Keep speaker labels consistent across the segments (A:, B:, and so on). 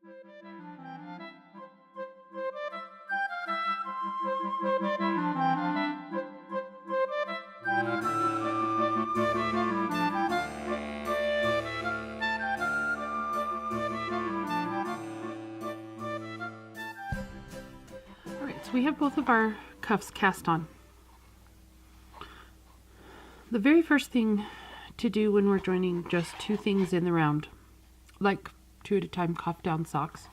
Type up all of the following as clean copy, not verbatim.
A: Alright, so we have both of our cuffs cast on. The very first thing to do when we're joining just two things in the round, like 2 at a time top down socks,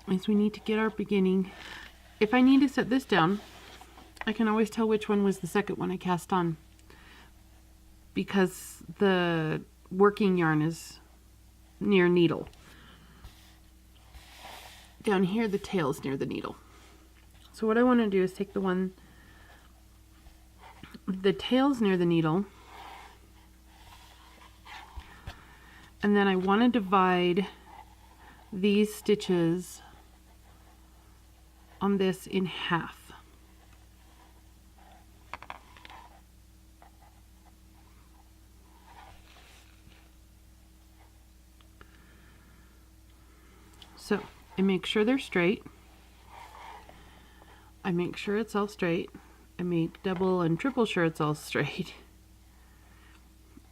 A: is we need to get our beginning. If I need to set this down, I can always tell which one was the second one I cast on, because the working yarn is near needle. Down here the tail is near the needle. So what I want to do is take the tail's near the needle, and then I want to divide these stitches on this in half. So I make sure they're straight. I make sure it's all straight. I make double and triple sure it's all straight.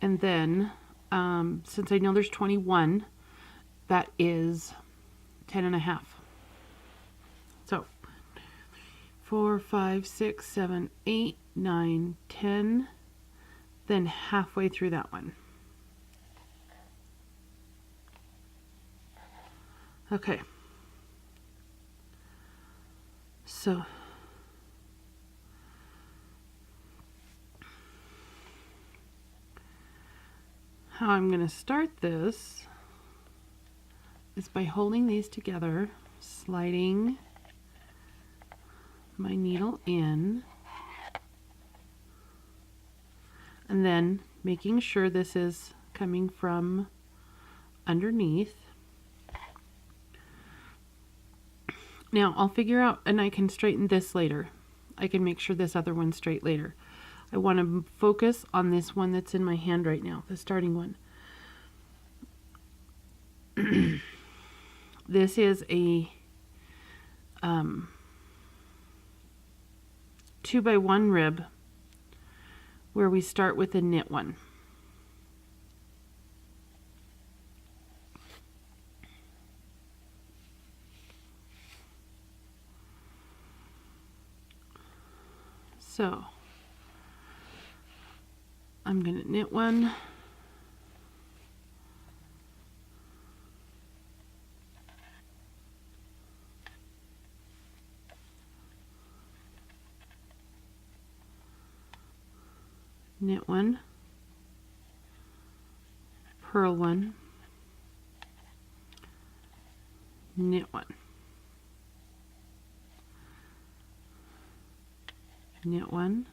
A: And then, since I know there's 21, that is 10 and a half. So 4, 5, 6, 7, 8, 9, 10, then halfway through that one. Okay. So how I'm going to start this is by holding these together, sliding my needle in, and then making sure this is coming from underneath. Now I'll figure out, and I can straighten this later. I can make sure this other one's straight later. I want to focus on this one that's in my hand right now, the starting one. This is a 2x1 rib where we start with a knit one. So I'm going to knit one, knit one, purl one, knit one, knit one,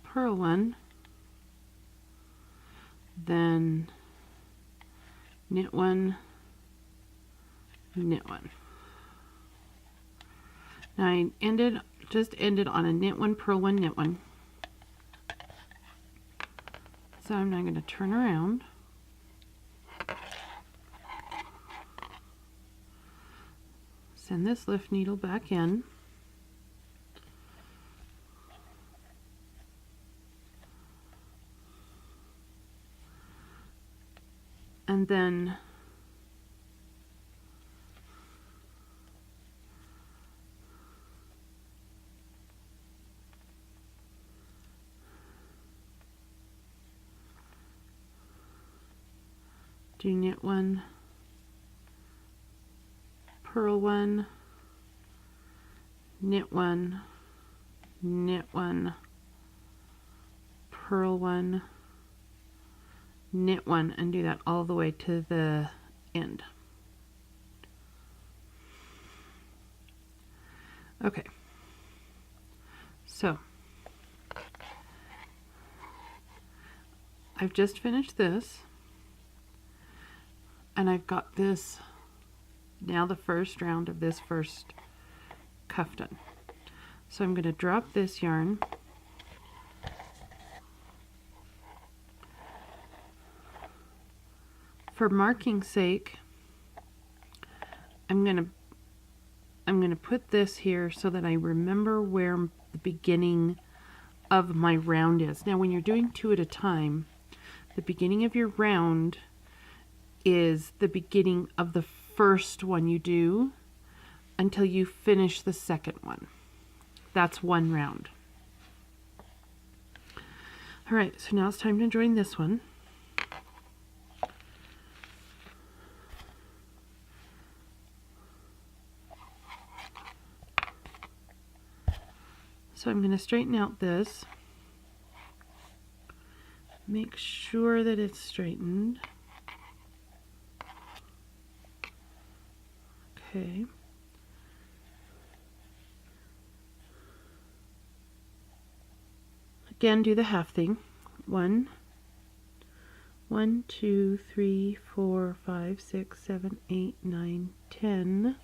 A: purl one, then knit one, knit one. Now I just ended on a knit one, purl one, knit one. So I'm now going to turn around. Send this lift needle back in. And then do knit one, purl one, knit one, knit one, purl one, knit one, and do that all the way to the end. Okay, so I've just finished this, and I've got this, now the first round of this first cuff done. So I'm going to drop this yarn for marking sake, I'm gonna put this here so that I remember where the beginning of my round is. Now when you're doing 2 at a time, the beginning of your round is the beginning of the first one you do until you finish the second one. That's one round. All right, so now it's time to join this one. So I'm going to straighten out this, make sure that it's straightened. Okay. Again, do the half thing. 1, 2, 3, 4, 5, 6, 7, 8, 9, 10.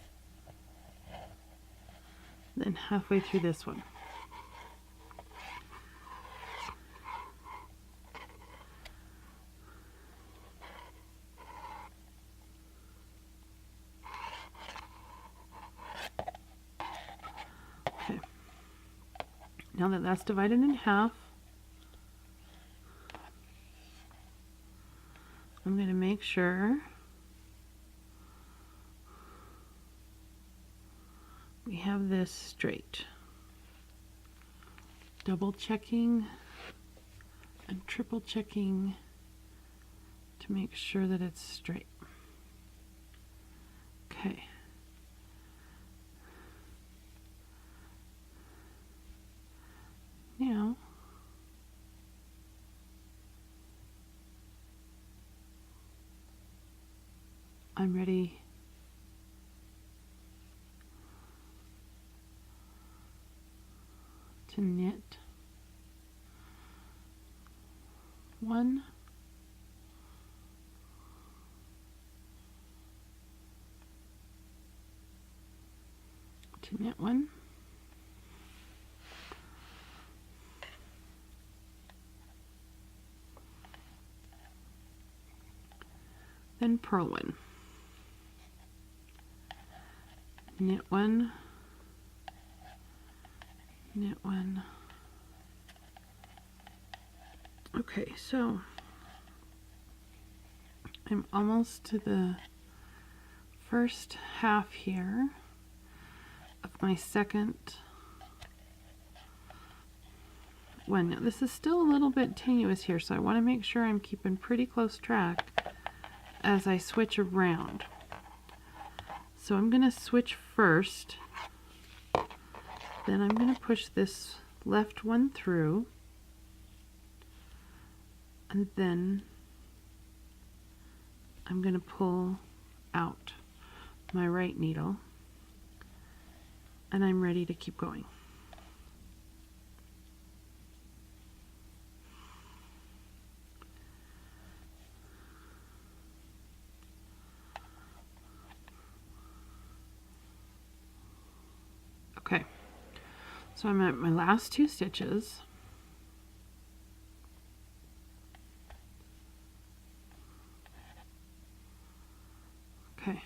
A: Then halfway through this one. Okay. Now that that's divided in half, I'm going to make sure we have this straight. Double checking and triple checking to make sure that it's straight. Okay. Now I'm ready to knit 1, to knit 1, then purl 1, knit 1, knit 1. Okay, so I'm almost to the first half here of my second one. Now this is still a little bit tenuous here, so I want to make sure I'm keeping pretty close track as I switch around. So I'm going to switch first, then I'm going to push this left one through, and then I'm going to pull out my right needle, and I'm ready to keep going. Okay, so I'm at my last 2 stitches. Okay.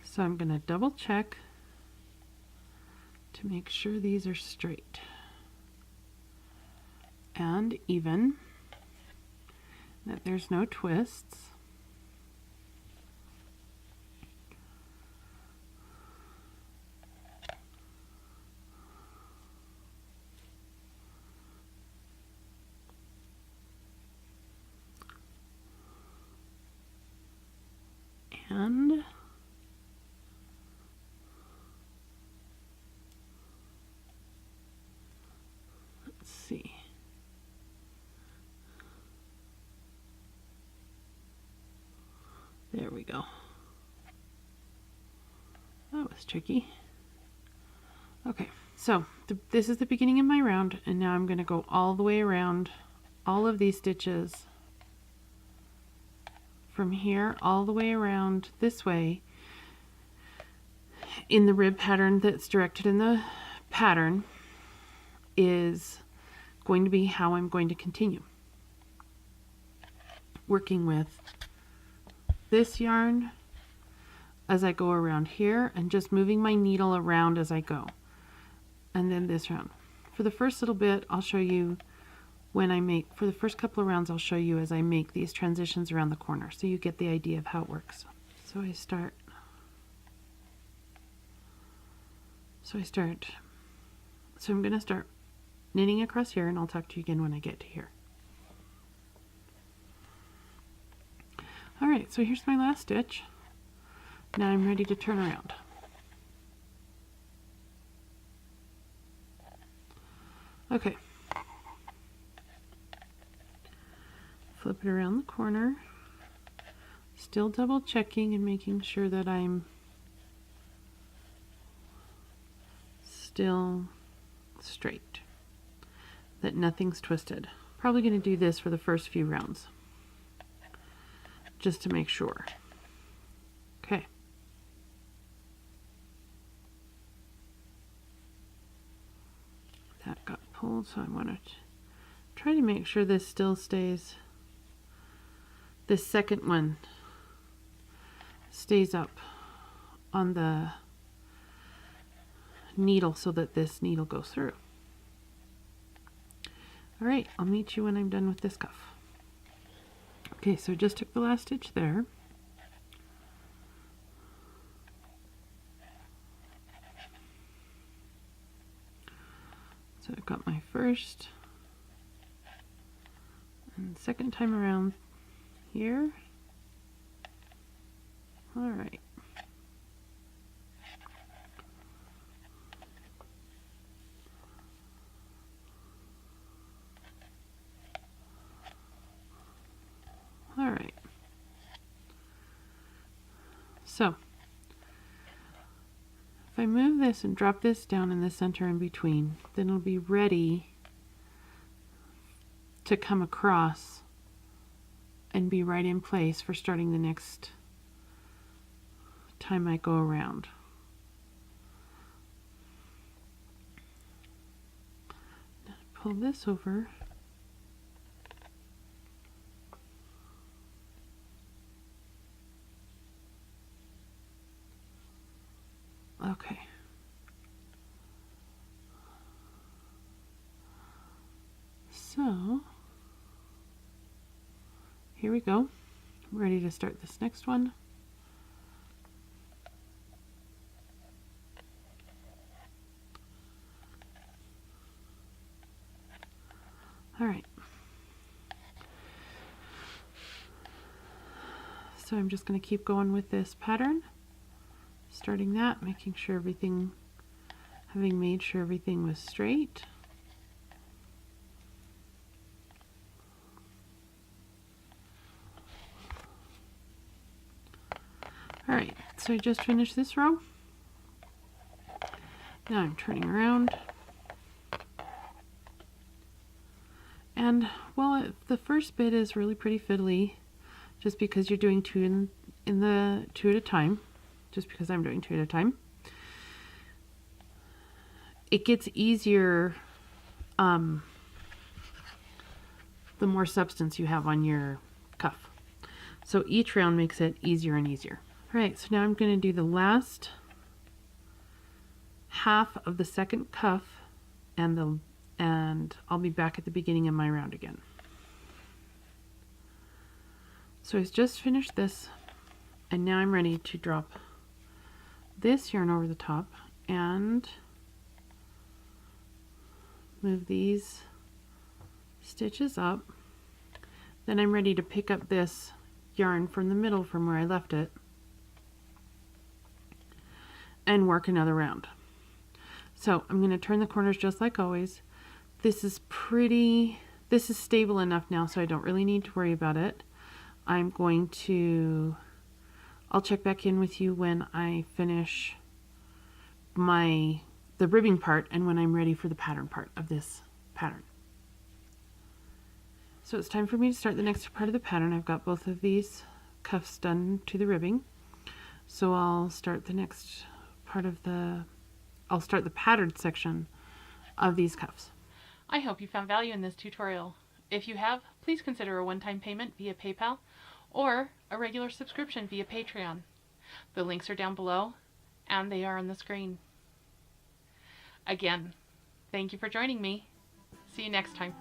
A: So I'm going to double check to make sure these are straight and even, that there's no twists. And let's see. There we go. That was tricky. Okay, so this is the beginning of my round, and now I'm going to go all the way around all of these stitches from here all the way around this way in the rib pattern that's directed in the pattern is going to be how I'm going to continue. Working with this yarn as I go around here and just moving my needle around as I go. And then this round. For the first little bit, I'll show you when I make, for the first couple of rounds, I'll show you as I make these transitions around the corner so you get the idea of how it works. So I start, so I'm going to start knitting across here, and I'll talk to you again when I get to here. Alright, so here's my last stitch. Now I'm ready to turn around. Okay. Flip it around the corner. Still double checking and making sure that I'm still straight, that nothing's twisted. Probably going to do this for the first few rounds just to make sure. Okay. That got pulled, so I want to try to make sure this still stays, this second one stays up on the needle so that this needle goes through. All right, I'll meet you when I'm done with this cuff. Okay, so I just took the last stitch there. So I've got my first and second time around here. All right. All right. So if I move this and drop this down in the center in between, then it'll be ready to come across and be right in place for starting the next time I go around. Pull this over. Okay. So here we go. I'm ready to start this next one. All right. So I'm just going to keep going with this pattern, starting that, making sure everything, having made sure everything was straight. All right, so I just finished this row. Now I'm turning around. And well, the first bit is really pretty fiddly, just because you're doing two in the two at a time, just because I'm doing two at a time. It gets easier the more substance you have on your cuff. So each round makes it easier and easier. All right, so now I'm going to do the last half of the second cuff, and I'll be back at the beginning of my round again. So I've just finished this, and now I'm ready to drop this yarn over the top and move these stitches up. Then I'm ready to pick up this yarn from the middle from where I left it and work another round. So I'm going to turn the corners just like always. This is stable enough now, so I don't really need to worry about it. I'll check back in with you when I finish the ribbing part and when I'm ready for the pattern part of this pattern. So it's time for me to start the next part of the pattern. I've got both of these cuffs done to the ribbing. So I'll start the next part of I'll start the patterned section of these cuffs. I hope you found value in this tutorial. If you have, please consider a one-time payment via PayPal or a regular subscription via Patreon. The links are down below and they are on the screen. Again, thank you for joining me. See you next time.